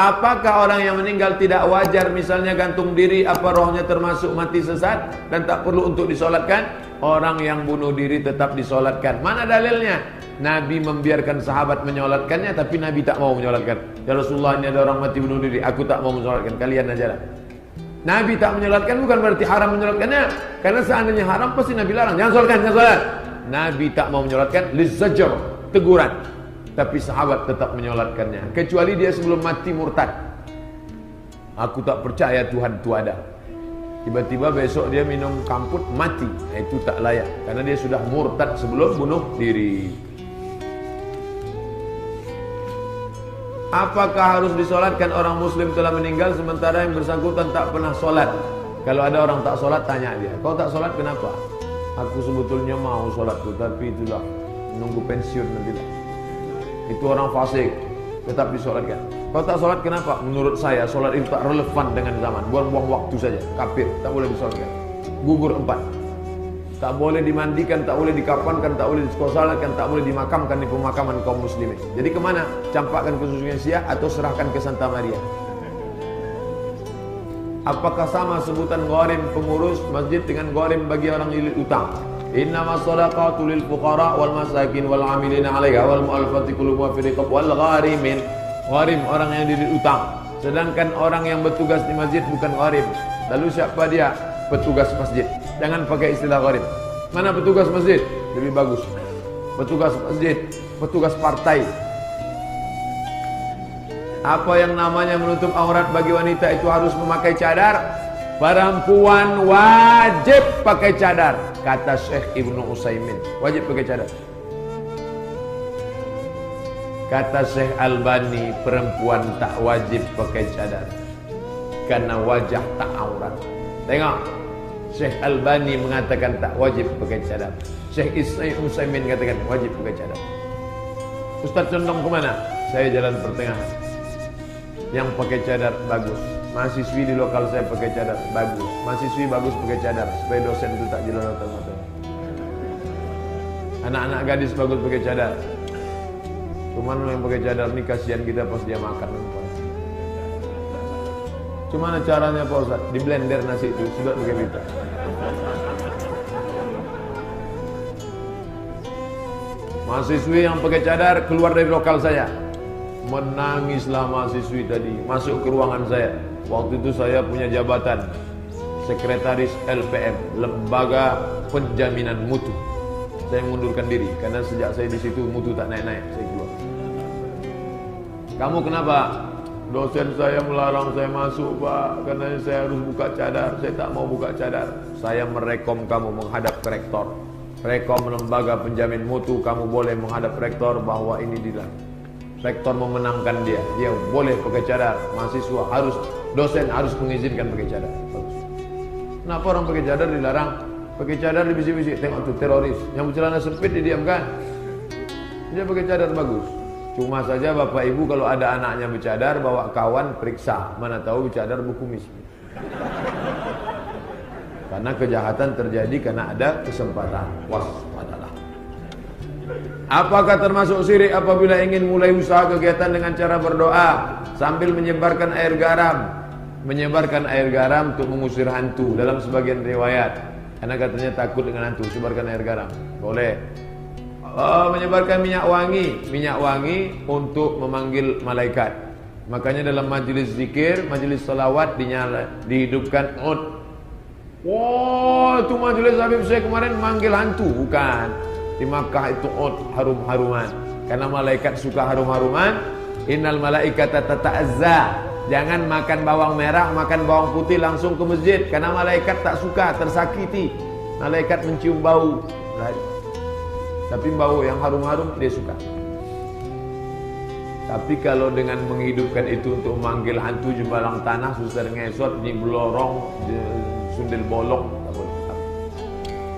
Apakah orang yang meninggal tidak wajar misalnya gantung diri, apa rohnya termasuk mati sesat dan tak perlu untuk disolatkan? Orang yang bunuh diri tetap disolatkan. Mana dalilnya? Nabi membiarkan sahabat menyolatkannya, tapi Nabi tak mau menyolatkan. Ya Rasulullah, ini ada orang mati bunuh diri, aku tak mau menyolatkan, kalian aja lah. Nabi tak menyolatkan bukan berarti haram menyolatkannya. Karena seandainya haram pasti Nabi larang, jangan solatkan, jangan solat. Nabi tak mau menyolatkan, lizajar, teguran. Tapi sahabat tetap menyolatkannya, kecuali dia sebelum mati murtad. Aku tak percaya Tuhan itu ada. Tiba-tiba besok dia minum kamput mati, itu tak layak, karena dia sudah murtad sebelum bunuh diri. Apakah harus disolatkan orang muslim telah meninggal sementara yang bersangkutan tak pernah solat? Kalau ada orang tak solat, tanya dia, kau tak solat kenapa? Aku sebetulnya mau solat tuh, tapi itulah menunggu pensiun nanti lah. Itu orang fasik, tetap disolatkan. Kau tak solat kenapa? Menurut saya solat itu tak relevan dengan zaman, buang-buang waktu saja, kafir, tak boleh disolatkan. Gugur 4, tak boleh dimandikan, tak boleh dikafankan, tak boleh diskosalkan, tak boleh dimakamkan di pemakaman kaum muslimin. Jadi kemana? Campakkan ke Susunya Syiah atau serahkan ke Santa Maria? Apakah sama sebutan gharim pengurus masjid dengan gharim bagi orang lilit utang? Innamas shadaqatu lil fuqara wal masakin wal 'amilina 'alaiha wal mu'allafati qulubuhum fi riqab wal gharimin. Gharim orang yang lilit utang. Sedangkan orang yang bertugas di masjid bukan gharim. Lalu siapa dia? Petugas masjid. Jangan pakai istilah gharim. Mana petugas masjid? Lebih bagus. Petugas masjid, petugas partai. Apa yang namanya menutup aurat bagi wanita itu harus memakai cadar? Perempuan wajib pakai cadar, kata Syekh Ibnu Utsaimin. Wajib pakai cadar. Kata Syekh Albani, perempuan tak wajib pakai cadar karena wajah tak aurat. Tengok, Syekh Albani mengatakan tak wajib pakai cadar. Syekh Ibnu Utsaimin katakan wajib pakai cadar. Ustaz condong kemana? Saya jalan pertengahan. Yang pakai cadar bagus. Mahasiswi di lokal saya pakai cadar bagus. Mahasiswi bagus pakai cadar supaya dosen itu tak jelalatan matanya. Anak-anak gadis bagus pakai cadar. Cuman yang pakai cadar ini kasihan kita pas dia makan. Cuma caranya Pak Ustaz? Di blender nasi itu sudah pakai pita. Mahasiswi yang pakai cadar keluar dari lokal saya. Menangislah mahasiswi tadi, masuk ke ruangan saya. Waktu itu saya punya jabatan sekretaris LPM, Lembaga Penjaminan Mutu. Saya mundurkan diri karena sejak saya di situ mutu tak naik-naik, saya keluar. Kamu kenapa? Dosen saya melarang saya masuk, Pak, karena saya harus buka cadar. Saya tak mau buka cadar. Saya merekom kamu menghadap ke rektor. Rekom lembaga penjamin mutu, kamu boleh menghadap rektor bahwa ini dilarang. Rektor memenangkan dia boleh pakai cadar. Mahasiswa harus, dosen harus mengizinkan pakai cadar. Bagus. Kenapa orang pakai cadar dilarang? Pakai cadar dibisik-bisik, tengok tuh teroris. Yang bercelana sempit didiamkan. Dia pakai cadar bagus. Cuma saja bapak ibu kalau ada anaknya bercadar, bawa kawan periksa. Mana tahu bercadar berkumis. Karena kejahatan terjadi karena ada kesempatan. Waspadalah. Apakah termasuk syirik apabila ingin mulai usaha kegiatan dengan cara berdoa sambil menyebarkan air garam? Menyebarkan air garam untuk mengusir hantu dalam sebagian riwayat. Karena katanya takut dengan hantu, sebarkan air garam. Boleh. Menyebarkan minyak wangi untuk memanggil malaikat. Makanya dalam majelis zikir, majelis salawat dihidupkan ud. Wah, itu majelis Habib saya kemarin manggil hantu, bukan. Di Makkah itu ud, harum-haruman. Karena malaikat suka harum-haruman. Innal malaikata tata'azza. Jangan makan bawang merah, makan bawang putih langsung ke masjid. Karena malaikat tak suka, tersakiti. Malaikat mencium bau. Tapi bau yang harum-harum dia suka. Tapi kalau dengan menghidupkan itu untuk memanggil hantu jembalang tanah, susah ngesot, di belorong, di sundel bolong, tak boleh.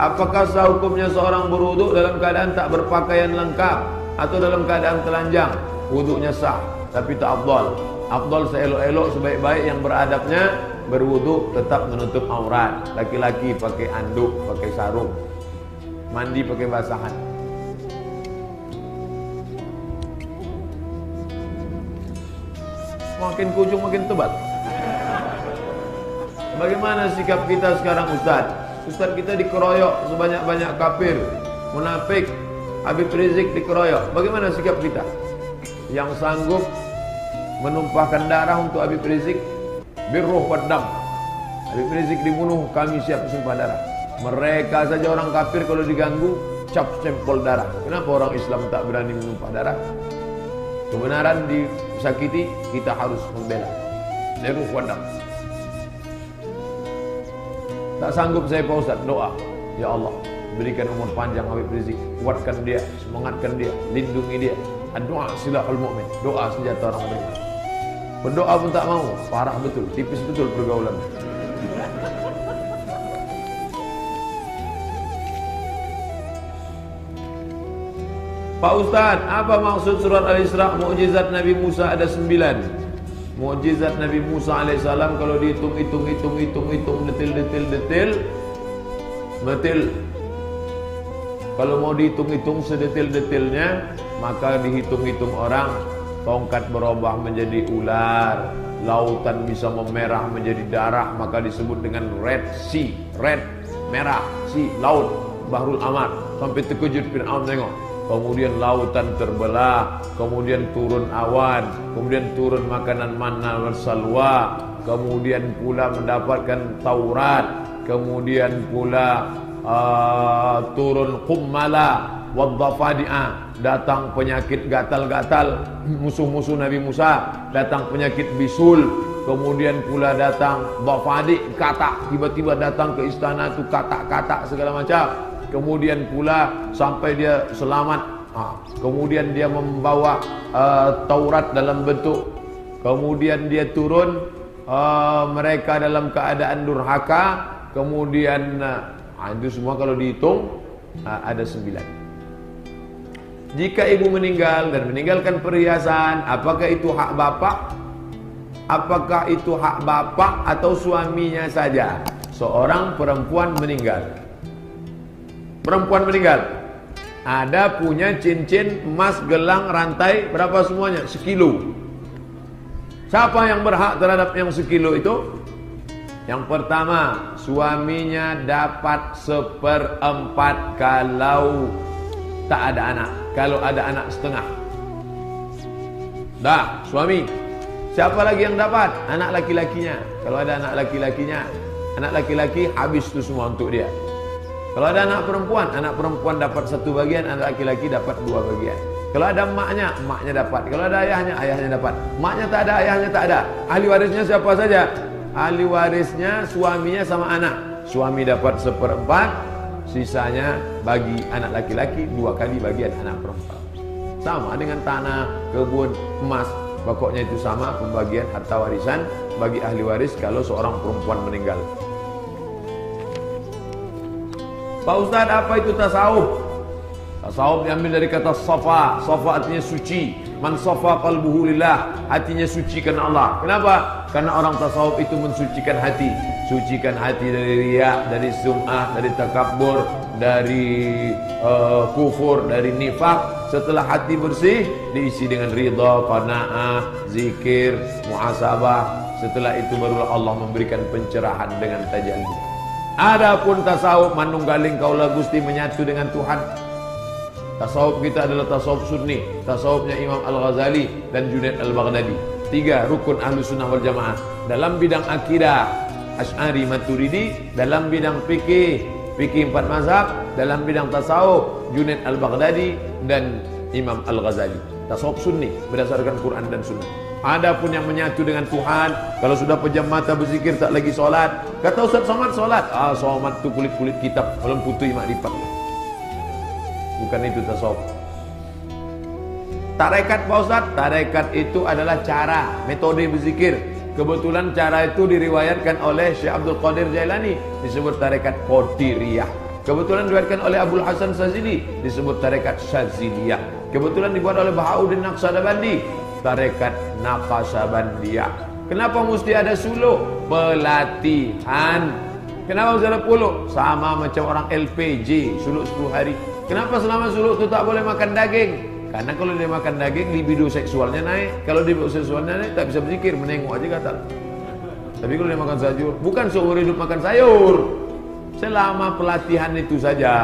Apakah sehukumnya seorang berwuduk dalam keadaan tak berpakaian lengkap atau dalam keadaan telanjang? Wuduknya sah, tapi tak afdal. Afdal seelok-elok, sebaik-baik yang beradabnya berwuduk tetap menutup aurat. Laki-laki pakai anduk, pakai sarung, mandi pakai basahan. makin ke ujung makin tebal. Bagaimana sikap kita sekarang Ustaz? Ustaz kita dikeroyok sebanyak-banyak kafir, munafik, Habib Rizik dikeroyok. Bagaimana sikap kita? Yang sanggup menumpahkan darah untuk Habib Rizik, birruh wadam. Habib Rizik dibunuh, kami siap sumpah darah. Mereka saja orang kafir kalau diganggu, cap stempel darah. Kenapa orang Islam tak berani menumpah darah? Kebenaran disakiti, kita harus membela. Birruh wadam. Tak sanggup saya Pak Ustaz, doa. Ya Allah, berikan umur panjang Habib Rizik, kuatkan dia, semangatkan dia, lindungi dia. Doa silahul mu'min, doa senjata orang beriman. Berdoa pun tak mau, parah betul, tipis betul pergaulan. Pak Ustaz, apa maksud surat Al-Isra? Mukjizat Nabi Musa ada 9. Mukjizat Nabi Musa alaihissalam kalau dihitung detil. Kalau mau dihitung sedetil-detilnya, maka dihitung orang, tongkat berubah menjadi ular, lautan bisa memerah menjadi darah, maka disebut dengan Red Sea, red, merah, sea, laut, Bahrul Ahmar, sampai terkejut Fir'aun tengok. Kemudian lautan terbelah, kemudian turun awan, kemudian turun makanan manna wal salwa, kemudian pula mendapatkan Taurat, kemudian pula turun kummala wadhafadi'a, datang penyakit gatal-gatal, musuh-musuh Nabi Musa, datang penyakit bisul, kemudian pula datang dhafadi, katak, tiba-tiba datang ke istana itu katak-katak segala macam. Kemudian pula sampai dia selamat. Kemudian dia membawa Taurat dalam bentuk. Kemudian dia turun, mereka dalam keadaan durhaka. Kemudian itu semua kalau dihitung ada 9. Jika ibu meninggal dan meninggalkan perhiasan, apakah itu hak bapak? Apakah itu hak bapak atau suaminya saja? Seorang perempuan meninggal. Ada punya cincin, emas, gelang, rantai, berapa semuanya? 1 kilo. Siapa yang berhak terhadap yang 1 kilo itu? Yang pertama, suaminya dapat 1/4 kalau tak ada anak. Kalau ada anak setengah. Dah, suami. Siapa lagi yang dapat? Anak laki-lakinya. Kalau ada anak laki-lakinya, anak laki-laki habis itu semua untuk dia. Kalau ada anak perempuan dapat 1 bagian, anak laki-laki dapat 2 bagian. Kalau ada emaknya dapat. Kalau ada ayahnya dapat. Emaknya tak ada, ayahnya tak ada. Ahli warisnya siapa saja? Ahli warisnya suaminya sama anak. Suami dapat 1/4, sisanya bagi anak laki-laki, 2 kali bagian anak perempuan. Sama dengan tanah, kebun, emas. Pokoknya itu sama pembagian harta warisan bagi ahli waris kalau seorang perempuan meninggal. Pak Ustaz, apa itu tasawuf? Tasawuf diambil dari kata safa. Safa artinya suci. Man safa qalbuhu lillah, hatinya suci karena Allah. Kenapa? Karena orang tasawuf itu mensucikan hati. Sucikan hati dari riya, dari sum'ah, dari takabbur, dari kufur, dari nifak. Setelah hati bersih, diisi dengan ridha, qanaah, zikir, muhasabah. Setelah itu barulah Allah memberikan pencerahan dengan tajalli. Adapun tasawuf manunggaling kaula Gusti, menyatu dengan Tuhan. Tasawuf kita adalah tasawuf sunni, tasawufnya Imam Al-Ghazali dan Junaid Al-Baghdadi. 3 rukun Ahlus Sunnah wal Jamaah. Dalam bidang akidah, Asy'ari Maturidi. Dalam bidang fikih 4 mazhab. Dalam bidang tasawuf, Junaid Al-Baghdadi dan Imam Al-Ghazali. Tasawuf sunni berdasarkan Quran dan Sunnah. Adapun yang menyatu dengan Tuhan, kalau sudah pejam mata berzikir tak lagi solat. Kata Ustaz Somad solat. Somad tu kulit-kulit kitab, belum putih mak lipat. Bukan itu tasawuf. Tarekat Pak Ustaz, tarekat itu adalah cara, metode berzikir. Kebetulan cara itu diriwayatkan oleh Syekh Abdul Qadir Jailani, disebut tarekat Qadiriyah. Kebetulan diriwayatkan oleh Abdul Hasan Sazili, disebut tarekat Syaziliyah. Kebetulan dibuat oleh Bahauddin Naqsyabandi, tarekat Naqsyabandiyah. Kenapa mesti ada suluk? Pelatihan. Kenapa mesti ada puluk? Sama macam orang LPG, suluk 10 hari. Kenapa selama suluk itu tak boleh makan daging? Karena kalau dia makan daging, libido seksualnya naik. Kalau libido seksualnya naik, tak bisa berzikir, menengok aja gatal. Tapi kalau dia makan sayur, bukan seumur hidup makan sayur, selama pelatihan itu saja.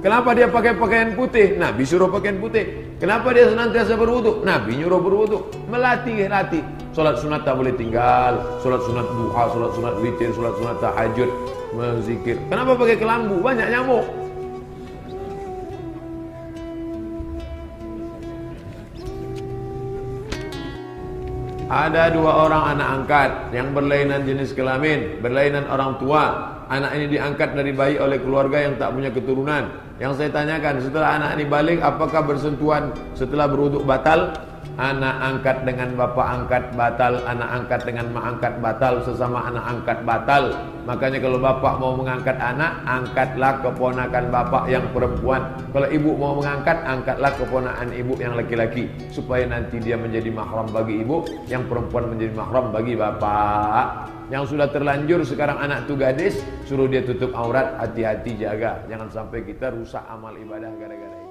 Kenapa dia pakai pakaian putih? Nabi suruh pakaian putih. Kenapa dia senantiasa berwudu? Nabi nyuruh berwudu. Melatih. Solat sunat tak boleh tinggal. Solat sunat duha, solat sunat witir, solat sunat tahajud, berzikir. Kenapa pakai kelambu? Banyak nyamuk. Ada dua orang anak angkat yang berlainan jenis kelamin, berlainan orang tua. Anak ini diangkat dari bayi oleh keluarga yang tak punya keturunan. Yang saya tanyakan, setelah anak ini balik, apakah bersentuhan setelah berwuduk batal? Anak angkat dengan bapak angkat batal, anak angkat dengan mak angkat batal, sesama anak angkat batal. Makanya kalau bapak mau mengangkat anak, angkatlah keponakan bapak yang perempuan. Kalau ibu mau mengangkat, angkatlah keponakan ibu yang laki-laki, supaya nanti dia menjadi mahram bagi ibu, yang perempuan menjadi mahram bagi bapak. Yang sudah terlanjur sekarang anak tu gadis, suruh dia tutup aurat, hati-hati jaga, jangan sampai kita rusak amal ibadah gara-gara ini.